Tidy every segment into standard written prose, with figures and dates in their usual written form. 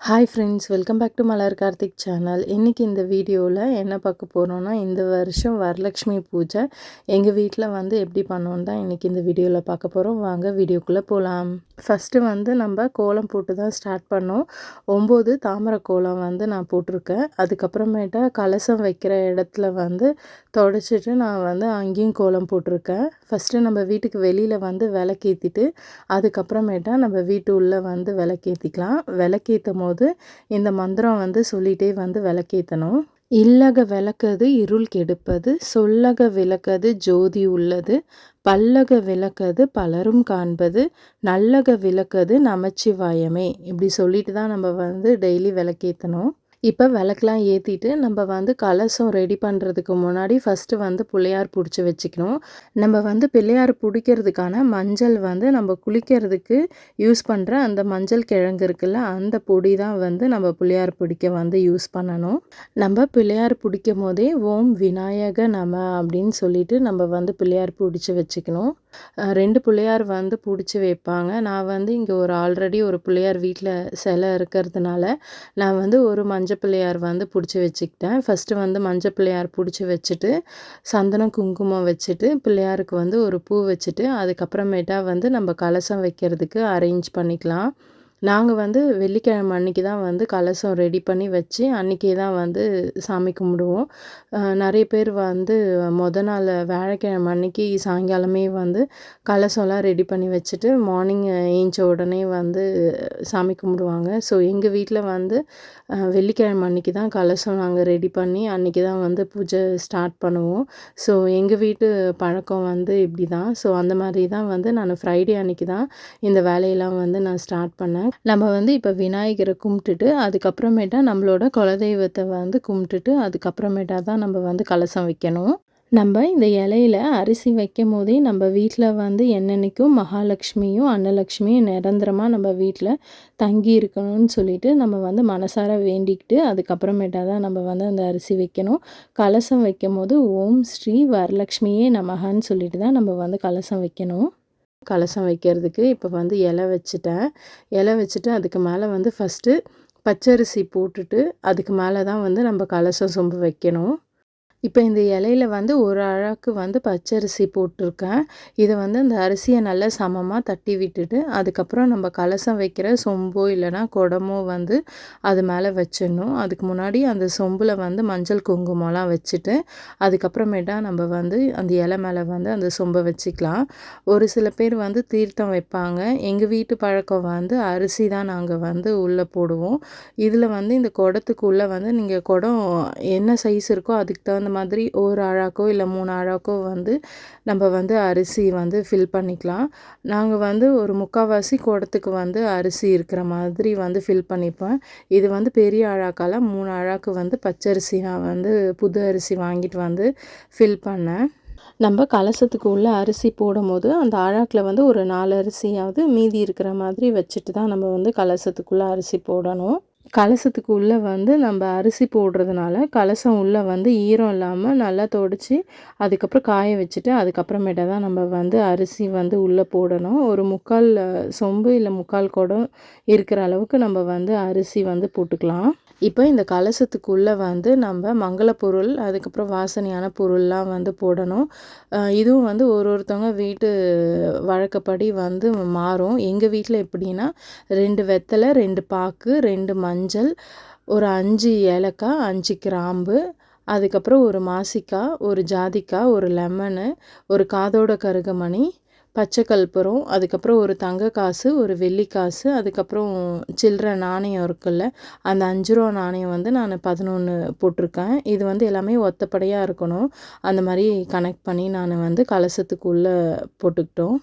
Hi friends, welcome back to Malar Karthik channel. இன்றைக்கி இந்த வீடியோவில் என்ன பார்க்க போகிறோன்னா, இந்த வருஷம் வரலக்ஷ்மி பூஜை எங்கள் வீட்டில் வந்து எப்படி பண்ணோன்னு தான் இன்றைக்கி இந்த வீடியோவில் பார்க்க போகிறோம். வாங்க வீடியோக்குள்ளே போகலாம். ஃபஸ்ட்டு வந்து நம்ம கோலம் போட்டு தான் ஸ்டார்ட் பண்ணோம். 9 தாமரை கோலம் வந்து நான் போட்டிருக்கேன். அதுக்கப்புறமேட்டா கலசம் வைக்கிற இடத்துல வந்து தொடச்சிட்டு நான் வந்து அங்கேயும் கோலம் போட்டிருக்கேன். ஃபஸ்ட்டு நம்ம வீட்டுக்கு வெளியில் வந்து விளக்கேற்றிட்டு அதுக்கப்புறமேட்டா நம்ம வீட்டு உள்ளே வந்து விளக்கேற்றிக்கலாம். விளக்கேற்றும் போது இந்த மந்திரம் வந்து சொல்லிகிட்டே வந்து விளக்கேற்றணும். இல்லக விளக்கது இருள் கெடுப்பது, சொல்லக விளக்கது ஜோதி உள்ளது, பல்லக விளக்கது பலரும் காண்பது, நல்லக விளக்கது நமச்சிவாயமே. இப்படி சொல்லிட்டு தான் நம்ம வந்து டெய்லி விளக்கேற்றணும். இப்போ விளக்கெலாம் ஏற்றிட்டு நம்ம வந்து கலசம் ரெடி பண்ணுறதுக்கு முன்னாடி ஃபஸ்ட்டு வந்து பிள்ளையார் பிடிச்சி வச்சுக்கணும். நம்ம வந்து பிள்ளையார் பிடிக்கிறதுக்கான மஞ்சள் வந்து நம்ம குளிக்கிறதுக்கு யூஸ் பண்ணுற அந்த மஞ்சள் கிழங்கு இருக்குல்ல, அந்த பொடி தான் வந்து நம்ம பிள்ளையார் பிடிக்க வந்து யூஸ் பண்ணணும். நம்ம பிள்ளையார் பிடிக்கும் போதே ஓம் விநாயக நம அப்படின்னு சொல்லிட்டு நம்ம வந்து பிள்ளையார் பிடிச்சி வச்சுக்கணும். 2 பிள்ளையார் வந்து பிடிச்சி வைப்பாங்க. நான் வந்து இங்கே ஆல்ரெடி ஒரு பிள்ளையார் வீட்டில் சிலை இருக்கிறதுனால நான் வந்து ஒரு மஞ்சள் பிள்ளையார் வந்து பிடிச்சி வச்சுக்கிட்டேன். ஃபஸ்ட்டு வந்து மஞ்சள் பிள்ளையார் பிடிச்சி வச்சுட்டு சந்தனம் குங்குமம் வச்சுட்டு பிள்ளையாருக்கு வந்து ஒரு பூ வச்சுட்டு அதுக்கப்புறமேட்டா வந்து நம்ம கலசம் வைக்கிறதுக்கு அரேஞ்ச் பண்ணிக்கலாம். நாங்கள் வந்து வெள்ளிக்கிழமை அன்றைக்கி தான் வந்து கலசம் ரெடி பண்ணி வச்சு அன்றைக்கே தான் வந்து சாமி கும்பிடுவோம். நிறைய பேர் வந்து நாள் வியாழக்கிழமை அன்றைக்கி சாயங்காலமே வந்து கலசம்லாம் ரெடி பண்ணி வச்சுட்டு மார்னிங் ஏஞ்ச உடனே வந்து சாமி கும்பிடுவாங்க. ஸோ எங்கள் வீட்டில் வந்து வெள்ளிக்கிழமை அன்றைக்கி தான் கலசம் நாங்கள் ரெடி பண்ணி அன்றைக்கி தான் வந்து பூஜை ஸ்டார்ட் பண்ணுவோம். ஸோ எங்கள் வீட்டு பழக்கம் வந்து இப்படி தான். ஸோ அந்த மாதிரி தான் வந்து நான் ஃப்ரைடே அன்றைக்கி தான் இந்த வேலையெல்லாம் வந்து நான் ஸ்டார்ட் பண்ணேன். நம்ம வந்து இப்போ விநாயகரை கும்பிட்டுட்டு அதுக்கப்புறமேட்டா நம்மளோட குலதெய்வத்தை வந்து கும்பிட்டுட்டு அதுக்கப்புறமேட்டா தான் நம்ம வந்து கலசம் வைக்கணும். நம்ம இந்த இலையில அரிசி வைக்கும் போதே நம்ம வீட்டில் வந்து என்னென்னைக்கும் மகாலட்சுமியும் அன்னலக்ஷ்மியும் நிரந்தரமாக நம்ம வீட்டில் தங்கி இருக்கணும்னு சொல்லிட்டு நம்ம வந்து மனசார வேண்டிக்கிட்டு அதுக்கப்புறமேட்டா தான் நம்ம வந்து அந்த அரிசி வைக்கணும். கலசம் வைக்கும் போது ஓம் ஸ்ரீ வரலக்ஷ்மியே நமகான்னு சொல்லிட்டு தான் நம்ம வந்து கலசம் வைக்கணும். கலசம் வைக்கிறதுக்கு இப்போ வந்து இலை வச்சுட்டேன். இலை வச்சுட்டு அதுக்கு மேலே வந்து ஃபஸ்ட்டு பச்சரிசி போட்டுட்டு அதுக்கு மேலே தான் வந்து நம்ம கலசம் சொம்பு வைக்கணும். இப்போ இந்த இலையில வந்து ஒரு அழாக்கு வந்து பச்சரிசி போட்டிருக்கேன். இதை வந்து அந்த அரிசியை நல்லா சமமாக தட்டி விட்டுட்டு அதுக்கப்புறம் நம்ம கலசம் வைக்கிற சொம்போ இல்லைனா குடமோ வந்து அது மேலே வச்சிடணும். அதுக்கு முன்னாடி அந்த சொம்பில் வந்து மஞ்சள் குங்குமம்லாம் வச்சுட்டு அதுக்கப்புறமேட்டா நம்ம வந்து அந்த இலை மேலே வந்து அந்த சொம்பை வச்சுக்கலாம். ஒரு சில பேர் வந்து தீர்த்தம் வைப்பாங்க. எங்கள் வீட்டு பழக்கம் வந்து அரிசி தான் நாங்கள் வந்து உள்ளே போடுவோம். இதில் வந்து இந்த குடத்துக்குள்ளே வந்து நீங்கள் குடம் என்ன சைஸ் இருக்கோ அதுக்கு தகுந்த மாதிரி ஒரு அழாக்கோ இல்லை 3 அழாக்கோ வந்து நம்ம வந்து அரிசி வந்து ஃபில் பண்ணிக்கலாம். நாங்கள் வந்து ஒரு முக்கால்வாசி குடத்துக்கு வந்து அரிசி இருக்கிற மாதிரி வந்து ஃபில் பண்ணிப்பேன். இது வந்து பெரிய அழாக்கால் 3 அழாக்கு வந்து பச்சரிசி நான் வந்து புது அரிசி வாங்கிட்டு வந்து ஃபில் பண்ணேன். நம்ம கலசத்துக்கு உள்ள அரிசி போடும்போது அந்த அழாக்கில் வந்து ஒரு 4 அரிசியாவது மீதி இருக்கிற மாதிரி வச்சுட்டு தான் நம்ம வந்து கலசத்துக்குள்ளே அரிசி போடணும். கலசத்துக்கு உள்ளே வந்து நம்ம அரிசி போடுறதுனால கலசம் உள்ளே வந்து ஈரம் இல்லாமல் நல்லா துடைச்சி அதுக்கப்புறம் காய வச்சுட்டு அதுக்கப்புறமேட்டா தான் நம்ம வந்து அரிசி வந்து உள்ளே போடணும். ஒரு 3/4 சொம்பு இல்லை 3/4 குடம் இருக்கிற அளவுக்கு நம்ம வந்து அரிசி வந்து போட்டுக்கலாம். இப்போ இந்த கலசத்துக்குள்ளே வந்து நம்ம மங்கள பொருள் அதுக்கப்புறம் வாசனையான பொருள்லாம் வந்து போடணும். இதுவும் வந்து ஒருத்தவங்க வீட்டு வழக்கப்படி வந்து மாறும். எங்கள் வீட்டில் எப்படின்னா 2 வெத்தலை, 2 பாக்கு, 2 மஞ்சள், ஒரு 5 ஏலக்காய், 5 கிராம்பு, அதுக்கப்புறம் ஒரு மாசிக்காய், ஒரு ஜாதிக்காய், ஒரு லெமனு, ஒரு காதோட கருகமணி, பச்சை கற்பூரம், அதுக்கப்புறம் ஒரு தங்க காசு, ஒரு வெள்ளி காசு, அதுக்கப்புறம் சில்லற நாணயம் இருக்குல்ல, அந்த 5 ரூபா நாணயம் வந்து நான் 11 போட்டிருக்கேன். இது வந்து எல்லாமே ஒத்தப்படையாக இருக்கணும். அந்த மாதிரி கனெக்ட் பண்ணி நான் வந்து கலசத்துக்குள்ளே போட்டுக்கிட்டோம்.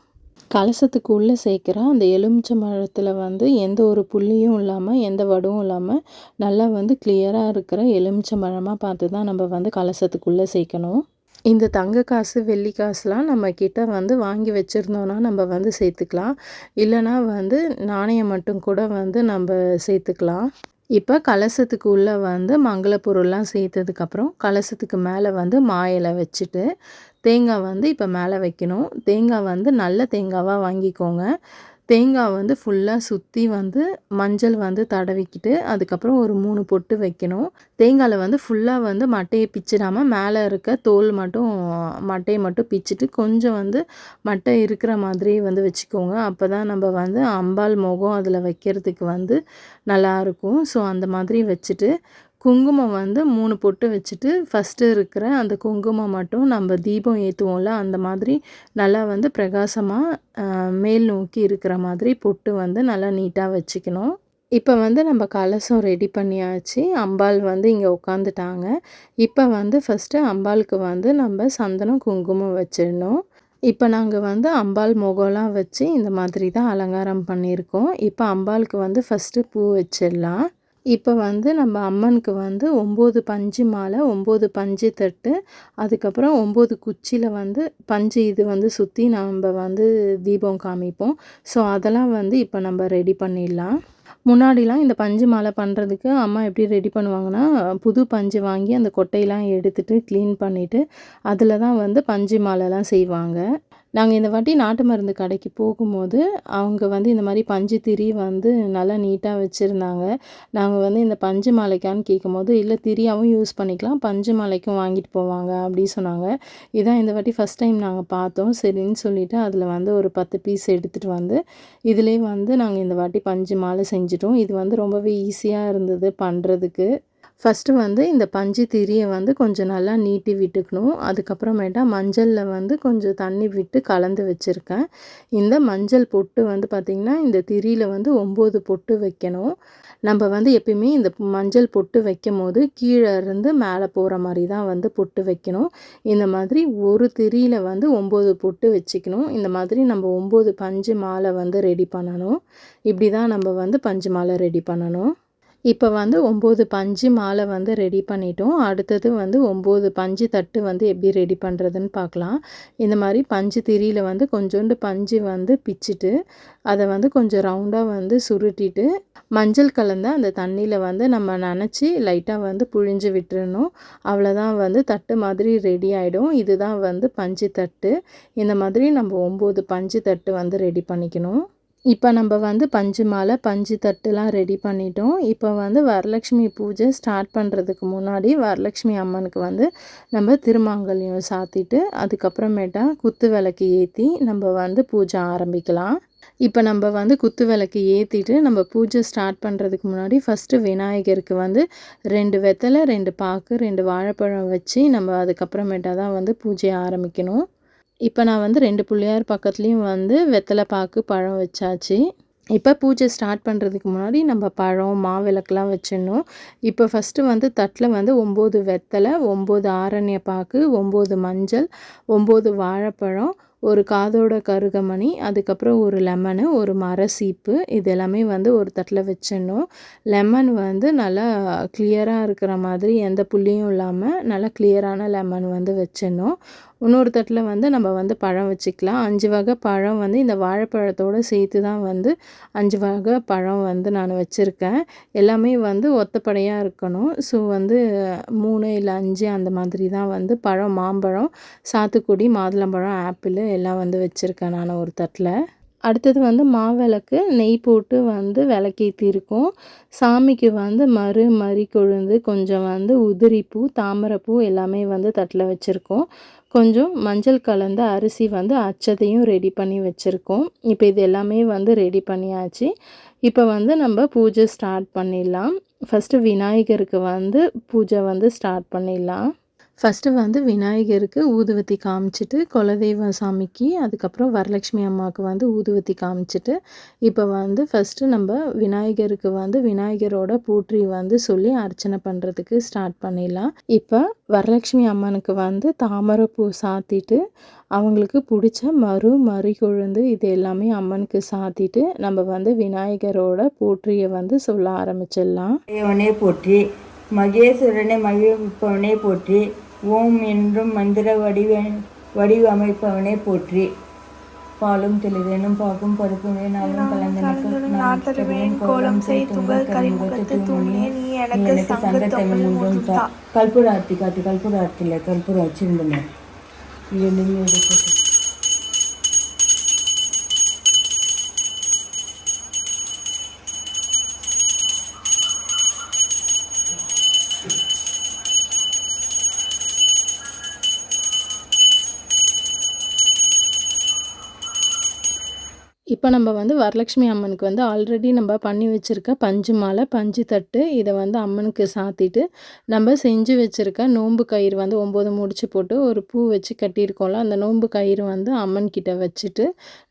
கலசத்துக்கு உள்ளே சேர்க்குற அந்த எலுமிச்சம்பழத்தில் வந்து எந்த ஒரு புள்ளியும் இல்லாமல் எந்த வடுவும் இல்லாமல் நல்லா வந்து கிளியராக இருக்கிற எலுமிச்சம்பழமாக பார்த்து தான் நம்ம வந்து கலசத்துக்குள்ளே சேர்க்கணும். இந்த தங்க காசு வெள்ளி காசுலாம் நம்ம கிட்ட வந்து வாங்கி வச்சுருந்தோன்னா நம்ம வந்து சேர்த்துக்கலாம். இல்லைனா வந்து நாணயம் மட்டும் கூட வந்து நம்ம சேர்த்துக்கலாம். இப்போ கலசத்துக்கு உள்ளே வந்து மங்கள பொருள்லாம் சேர்த்ததுக்கப்புறம் கலசத்துக்கு மேலே வந்து மா இலை வச்சுட்டு தேங்காய் வந்து இப்போ மேலே வைக்கணும். தேங்காய் வந்து நல்ல தேங்காவாக வாங்கிக்கோங்க. தேங்காய் வந்து ஃபுல்லாக சுற்றி வந்து மஞ்சள் வந்து தடவிக்கிட்டு அதுக்கப்புறம் ஒரு 3 பொட்டு வைக்கணும். தேங்காயில் வந்து ஃபுல்லாக வந்து மட்டையை பிச்சிடாமல் மேலே இருக்க தோல் மட்டும் மட்டையை மட்டும் பிச்சுட்டு கொஞ்சம் வந்து மட்டை இருக்கிற மாதிரி வந்து வச்சுக்கோங்க. அப்போ தான் நம்ம வந்து அம்பாள் முகம் அதில் வைக்கிறதுக்கு வந்து நல்லாயிருக்கும். ஸோ அந்த மாதிரி வச்சுட்டு குங்குமம் வந்து 3 பொட்டு வச்சுட்டு ஃபஸ்ட்டு இருக்கிற அந்த குங்குமம் மட்டும் நம்ம தீபம் ஏற்றுவோம்ல அந்த மாதிரி நல்லா வந்து பிரகாசமாக மேல் நோக்கி இருக்கிற மாதிரி பொட்டு வந்து நல்லா நீட்டாக வச்சுக்கணும். இப்போ வந்து நம்ம கலசம் ரெடி பண்ணியாச்சு. அம்பாள் வந்து இங்கே உட்காந்துட்டாங்க. இப்போ வந்து ஃபஸ்ட்டு அம்பாளுக்கு வந்து நம்ம சந்தனம் குங்குமம் வச்சிடணும். இப்போ நாங்கள் வந்து அம்பாள் முகம்லாம் வச்சு இந்த மாதிரி தான் அலங்காரம் பண்ணியிருக்கோம். இப்போ அம்பாளுக்கு வந்து ஃபஸ்ட்டு பூ வச்சிடலாம். இப்போ வந்து நம்ம அம்மனுக்கு வந்து 9 பஞ்சு மாலை, 9 பஞ்சு தட்டு, அதுக்கப்புறம் 9 குச்சியில் வந்து பஞ்சு இது வந்து சுற்றி நம்ம வந்து தீபம் காமிப்போம். ஸோ அதெல்லாம் வந்து இப்போ நம்ம ரெடி பண்ணிடலாம். முன்னாடிலாம் இந்த பஞ்சு மாலை பண்ணுறதுக்கு அம்மா எப்படி ரெடி பண்ணுவாங்கன்னா, புது பஞ்சு வாங்கி அந்த கொட்டையெல்லாம் எடுத்துட்டு க்ளீன் பண்ணிவிட்டு அதில் தான் வந்து பஞ்சு மாலைலாம் செய்வாங்க. நாங்கள் இந்த வாட்டி நாட்டு மருந்து கடைக்கு போகும்போது அவங்க வந்து இந்த மாதிரி பஞ்சு திரி வந்து நல்லா நீட்டாக வச்சுருந்தாங்க. நாங்கள் வந்து இந்த பஞ்சு மாலைக்கான்னு கேட்கும்போது, இல்லை திரியாகவும் யூஸ் பண்ணிக்கலாம், பஞ்சு மாலைக்கும் வாங்கிட்டு போவாங்க அப்படி சொன்னாங்க. இதான் இந்த வாட்டி ஃபஸ்ட் டைம் நாங்கள் பார்த்தோம். சரின்னு சொல்லிவிட்டு அதில் வந்து ஒரு 10 பீஸ் எடுத்துகிட்டு வந்து இதிலே வந்து நாங்கள் இந்த வாட்டி பஞ்சு மாலை செஞ்சிட்டோம். இது வந்து ரொம்பவே ஈஸியாக இருந்தது பண்ணுறதுக்கு. ஃபஸ்ட்டு வந்து இந்த பஞ்சு திரியை வந்து கொஞ்சம் நல்லா நீட்டி விட்டுக்கணும். அதுக்கப்புறமேட்டா மஞ்சளில் வந்து கொஞ்சம் தண்ணி விட்டு கலந்து வச்சுருக்கேன். இந்த மஞ்சள் பொட்டு வந்து பார்த்திங்கன்னா இந்த திரியில் வந்து 9 பொட்டு வைக்கணும். நம்ம வந்து எப்பயுமே இந்த மஞ்சள் பொட்டு வைக்கும்போது கீழே இருந்து மேலே போகிற மாதிரி தான் வந்து பொட்டு வைக்கணும். இந்த மாதிரி ஒரு திரியில் வந்து 9 பொட்டு வச்சுக்கணும். இந்த மாதிரி நம்ம 9 பஞ்சு மாலை வந்து ரெடி பண்ணணும். இப்படி தான் நம்ம வந்து பஞ்சு மாலை ரெடி பண்ணணும். இப்போ வந்து 9 பஞ்சு மாலை வந்து ரெடி பண்ணிட்டோம். அடுத்தது வந்து 9 பஞ்சு தட்டு வந்து எப்படி ரெடி பண்ணுறதுன்னு பார்க்கலாம். இந்த மாதிரி பஞ்சு திரியில் வந்து கொஞ்சோண்டு பஞ்சு வந்து பிச்சுட்டு அதை வந்து கொஞ்சம் ரவுண்டாக வந்து சுருட்டிட்டு மஞ்சள் கலந்த அந்த தண்ணியில் வந்து நம்ம நனைச்சி லைட்டாக வந்து புழிஞ்சு விட்டுறணும். அவ்வளோதான் வந்து தட்டு மாதிரி ரெடி ஆகிடும். இதுதான் வந்து பஞ்சு தட்டு. இந்த மாதிரி நம்ம 9 பஞ்சு தட்டு வந்து ரெடி பண்ணிக்கணும். இப்போ நம்ம வந்து பஞ்சு மாலை பஞ்சு தட்டுலாம் ரெடி பண்ணிட்டோம். இப்போ வந்து வரலட்சுமி பூஜை ஸ்டார்ட் பண்ணுறதுக்கு முன்னாடி வரலட்சுமி அம்மனுக்கு வந்து நம்ம திருமாங்கல்யம் சாத்திட்டு அதுக்கப்புறமேட்டா குத்து விளக்கு ஏற்றி நம்ம வந்து பூஜை ஆரம்பிக்கலாம். இப்போ நம்ம வந்து குத்து விளக்கு ஏற்றிட்டு நம்ம பூஜை ஸ்டார்ட் பண்ணுறதுக்கு முன்னாடி ஃபஸ்ட்டு விநாயகருக்கு வந்து 2 வெத்தலை 2 பாக்கு 2 வாழைப்பழம் வச்சு நம்ம அதுக்கப்புறமேட்டா தான் வந்து பூஜையை ஆரம்பிக்கணும். இப்போ நான் வந்து 2 பிள்ளையார் பக்கத்துலேயும் வந்து வெத்தலை பாக்கு பழம் வச்சாச்சு. இப்போ பூஜை ஸ்டார்ட் பண்ணுறதுக்கு முன்னாடி நம்ம பழம் மாவிளக்கெலாம் வச்சிடணும். இப்போ ஃபஸ்ட்டு வந்து தட்டில் வந்து 9 வெத்தலை 9 ஆரண்ய பாக்கு 9 மஞ்சள் 9 வாழைப்பழம் ஒரு காதோட கருகமணி அதுக்கப்புறம் ஒரு லெமனு ஒரு மர சீப்பு இது எல்லாமே வந்து ஒரு தட்டில் வச்சிடணும். லெமன் வந்து நல்லா கிளியராக இருக்கிற மாதிரி எந்த புள்ளியும் இல்லாமல் நல்லா கிளியரான லெமன் வந்து வச்சிடணும். இன்னொரு தட்டில் வந்து நம்ம வந்து பழம் வச்சுக்கலாம். 5 வகை பழம் வந்து இந்த வாழைப்பழத்தோடு சேர்த்து தான் வந்து 5 வகை பழம் வந்து நான் வச்சுருக்கேன். எல்லாமே வந்து ஒத்தப்படையாக இருக்கணும். ஸோ வந்து 3 இல்லை 5 அந்த மாதிரி தான் வந்து பழம் மாம்பழம் சாத்துக்குடி மாதுளம்பழம் ஆப்பிள் எல்லாம் வந்து வச்சுருக்கேன் நான் ஒரு தட்டில். அடுத்தது வந்து மாவிளக்கு நெய் போட்டு வந்து விளக்கேற்றிருக்கோம். சாமிக்கு வந்து மறி கொழுந்து கொஞ்சம் வந்து உதிரிப்பூ தாமரைப்பூ எல்லாமே வந்து தட்டில் வச்சுருக்கோம். கொஞ்சம் மஞ்சள் கலந்த அரிசி வந்து அச்சதையும் ரெடி பண்ணி வச்சுருக்கோம். இப்போ இது எல்லாமே வந்து ரெடி பண்ணியாச்சு. இப்போ வந்து நம்ம பூஜை ஸ்டார்ட் பண்ணிடலாம். ஃபஸ்ட்டு விநாயகருக்கு வந்து பூஜை வந்து ஸ்டார்ட் பண்ணிடலாம். ஃபஸ்ட்டு வந்து விநாயகருக்கு ஊதுவத்தி காமிச்சிட்டு குலதெய்வ சாமிக்கு அதுக்கப்புறம் வரலட்சுமி அம்மாவுக்கு வந்து ஊதுவத்தி காமிச்சிட்டு இப்போ வந்து ஃபஸ்ட்டு நம்ம விநாயகருக்கு வந்து விநாயகரோட போற்றி வந்து சொல்லி அர்ச்சனை பண்ணுறதுக்கு ஸ்டார்ட் பண்ணிடலாம். இப்போ வரலட்சுமி அம்மனுக்கு வந்து தாமரைப்பூ சாத்திட்டு அவங்களுக்கு பிடிச்ச மறி கொழுந்து இது எல்லாமே அம்மனுக்கு சாத்திட்டு நம்ம வந்து விநாயகரோட போற்றியை வந்து சொல்ல ஆரம்பிச்சிடலாம். போற்றி மகேஸ்வரனை மகிழ்விப்பவனே போற்றி ஓம் என்றும் மந்திர வடிவமைப்பவனே போற்றி பாலும் தெளிவேனும் பாக்கும் பருப்புமே நாளும் கலந்தனக்கும் கோலம் செய்துங்கள் கரிமுகத்து தூணே நீ எனக்கு சங்க தமிழ் கற்பூர ஆர்த்தி காட்டு கற்பூர ஆர்த்தியில் கற்பூர வச்சிருந்தோம். இது இப்போ நம்ம வந்து வரலட்சுமி அம்மனுக்கு வந்து ஆல்ரெடி நம்ம பண்ணி வச்சுருக்க பஞ்சு மாலை, பஞ்சு தட்டு இதை வந்து அம்மனுக்கு சாத்திட்டு நம்ம செஞ்சு வச்சுருக்க நோன்பு கயிறு வந்து 9 முடிச்சு போட்டு ஒரு பூ வச்சு கட்டியிருக்கோம்ல, அந்த நோன்பு கயிறு வந்து அம்மன் கிட்ட வச்சுட்டு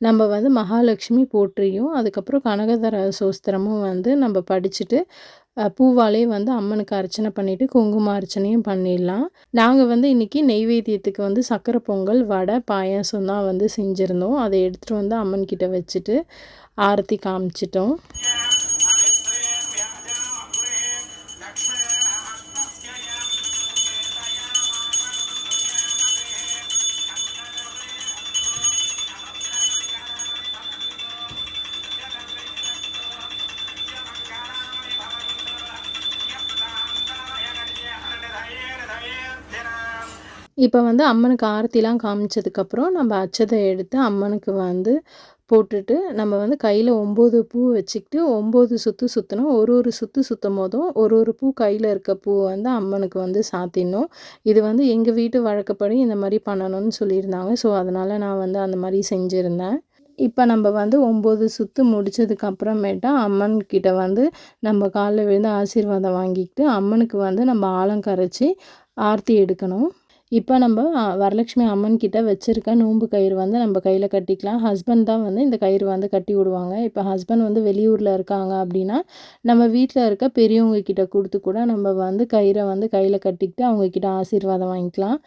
நம்ம வந்து மகாலட்சுமி போற்றியும் அதுக்கப்புறம் கனகதர சோஸ்திரமும் வந்து நம்ம படிச்சுட்டு பூவாலே வந்து அம்மனுக்கு அர்ச்சனை பண்ணிவிட்டு குங்கும அர்ச்சனையும் பண்ணிடலாம். நாங்கள் வந்து இன்றைக்கி நெய்வேத்தியத்துக்கு வந்து சக்கரை பொங்கல், வடை, பாயாசம் தான் வந்து செஞ்சுருந்தோம். அதை எடுத்துகிட்டு வந்து அம்மன்கிட்ட வச்சுட்டு ஆரத்தி காமிச்சிட்டோம். இப்போ வந்து அம்மனுக்கு ஆரத்திலாம் காமிச்சதுக்கப்புறம் நம்ம அட்சதை எடுத்து அம்மனுக்கு வந்து போட்டுட்டு நம்ம வந்து கையில் 9 பூ வச்சுக்கிட்டு 9 சுற்று சுற்றணும். ஒரு சுற்று சுற்றும் போதும் ஒரு பூ கையில் இருக்க பூ வந்து அம்மனுக்கு வந்து சாத்திடணும். இது வந்து எங்கள் வீட்டு வழக்கப்படி இந்த மாதிரி பண்ணணும்னு சொல்லியிருந்தாங்க. ஸோ அதனால் நான் வந்து அந்த மாதிரி செஞ்சுருந்தேன். இப்போ நம்ம வந்து 9 சுற்று முடித்ததுக்கப்புறமேட்டா அம்மன்கிட்ட வந்து நம்ம காலில் விழுந்து ஆசீர்வாதம் வாங்கிக்கிட்டு அம்மனுக்கு வந்து நம்ம ஆலம் கரைச்சி ஆரத்தி எடுக்கணும். இப்போ நம்ம வரலட்சுமி அம்மன் கிட்ட வச்சுருக்க நோன்பு கயிறு வந்து நம்ம கையில் கட்டிக்கலாம். ஹஸ்பண்ட் தான் வந்து இந்த கயிறு வந்து கட்டி விடுவாங்க. இப்போ ஹஸ்பண்ட் வந்து வெளியூரில் இருக்காங்க அப்படின்னா நம்ம வீட்டில் இருக்க பெரியவங்க கிட்ட கொடுத்து கூட நம்ம வந்து கயிறை வந்து கையில் கட்டிக்கிட்டு அவங்கக்கிட்ட ஆசீர்வாதம் வாங்கிக்கலாம்.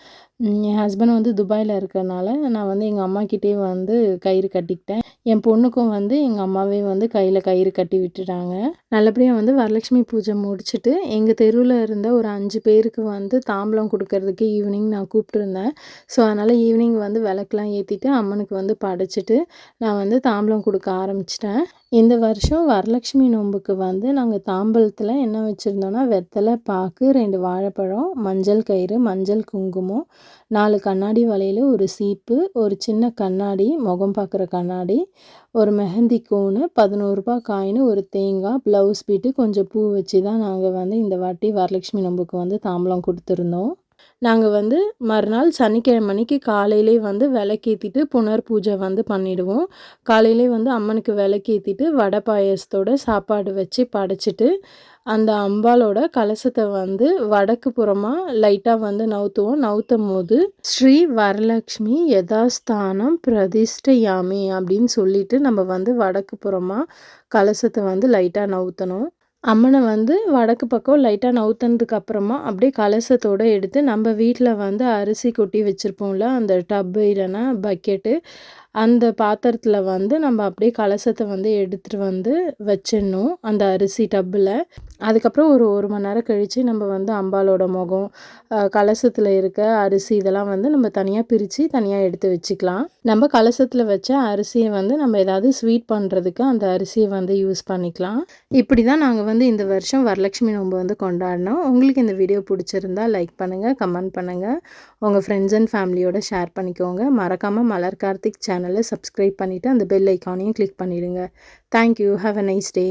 என் ஹஸ்பண்ட் வந்து துபாயில் இருக்கிறனால நான் வந்து எங்கள் அம்மாக்கிட்டே வந்து கயிறு கட்டிக்கிட்டேன். என் பொண்ணுக்கும் வந்து எங்கள் அம்மாவே வந்து கையில் கயிறு கட்டி விட்டுட்டாங்க. நல்லபடியாக வந்து வரலட்சுமி பூஜை முடிச்சுட்டு எங்கள் தெருவில் இருந்த ஒரு 5 பேருக்கு வந்து தாம்பலம் கொடுக்கறதுக்கு ஈவினிங் நான் கூப்பிட்டுருந்தேன். ஸோ அதனால் ஈவினிங் வந்து விளக்கெலாம் ஏற்றிட்டு அம்மனுக்கு வந்து படைச்சிட்டு நான் வந்து தாம்பலம் கொடுக்க ஆரம்பிச்சிட்டேன். இந்த வருஷம் வரலட்சுமி நோன்புக்கு வந்து நாங்கள் தாம்பலத்தில் என்ன வச்சுருந்தோன்னா வெத்தலை, பாக்கு, 2 வாழைப்பழம், மஞ்சள் கயிறு, மஞ்சள் குங்குமம், 4 கண்ணாடி வளையல், ஒரு சீப்பு, ஒரு சின்ன கண்ணாடி, முகம் பார்க்குற கண்ணாடி, ஒரு மெஹந்தி கோனு, 11 ரூபா காயின், ஒரு தேங்காய், ப்ளவுஸ் பீட்டு, கொஞ்சம் பூ வச்சு தான் நாங்கள் வந்து இந்த வாட்டி வரலட்சுமி நோன்புக்கு வந்து தாம்பலம் கொடுத்துருந்தோம். நாங்கள் வந்து மறுநாள் சனிக்கிழமை அன்னைக்கு காலையிலே வந்து விளக்கேற்றிட்டு புனர் பூஜை வந்து பண்ணிவிடுவோம். காலையிலே வந்து அம்மனுக்கு விளக்கேற்றிட்டு வடை பாயசத்தோட சாப்பாடு வச்சு படைச்சிட்டு அந்த அம்பாலோட கலசத்தை வந்து வடக்கு புறமாக லைட்டாக வந்து நவுத்துவோம். நவுத்தும் போது ஸ்ரீ வரலக்ஷ்மி யதாஸ்தானம் பிரதிஷ்டையாமி அப்படின்னு சொல்லிட்டு நம்ம வந்து வடக்கு புறமாக கலசத்தை வந்து லைட்டாக நவுத்தணும். அம்மனை வந்து வடக்கு பக்கம் லைட்டாக நவுத்துனதுக்கு அப்புறமா அப்படியே கலசத்தோடு எடுத்து நம்ம வீட்டில் வந்து அரிசி கொட்டி வச்சுருப்போம்ல அந்த டப்பு இல்லைன்னா பக்கெட்டு, அந்த பாத்திரத்தில் வந்து நம்ம அப்படியே கலசத்தை வந்து எடுத்துகிட்டு வந்து வச்சிடணும் அந்த அரிசி டப்பில். அதுக்கப்புறம் ஒரு மணி நேரம் கழித்து நம்ம வந்து அம்பாலோட முகம், கலசத்தில் இருக்க அரிசி இதெல்லாம் வந்து நம்ம தனியாக பிரித்து தனியாக எடுத்து வச்சுக்கலாம். நம்ம கலசத்தில் வச்ச அரிசியை வந்து நம்ம ஏதாவது ஸ்வீட் பண்ணுறதுக்கு அந்த அரிசியை வந்து யூஸ் பண்ணிக்கலாம். இப்படி தான் நாங்கள் வந்து இந்த வருஷம் வரலட்சுமி நோன்பு வந்து கொண்டாடினோம். உங்களுக்கு இந்த வீடியோ பிடிச்சிருந்தா லைக் பண்ணுங்கள், கமெண்ட் பண்ணுங்கள், உங்கள் ஃப்ரெண்ட்ஸ் அண்ட் ஃபேமிலியோட ஷேர் பண்ணிக்கோங்க. மறக்காமல் மலர் கார்த்திக் சேனலை சப்ஸ்கிரைப் பண்ணிவிட்டு அந்த பெல் ஐக்கானையும் கிளிக் பண்ணிவிடுங்க. Thank you. Have a nice day.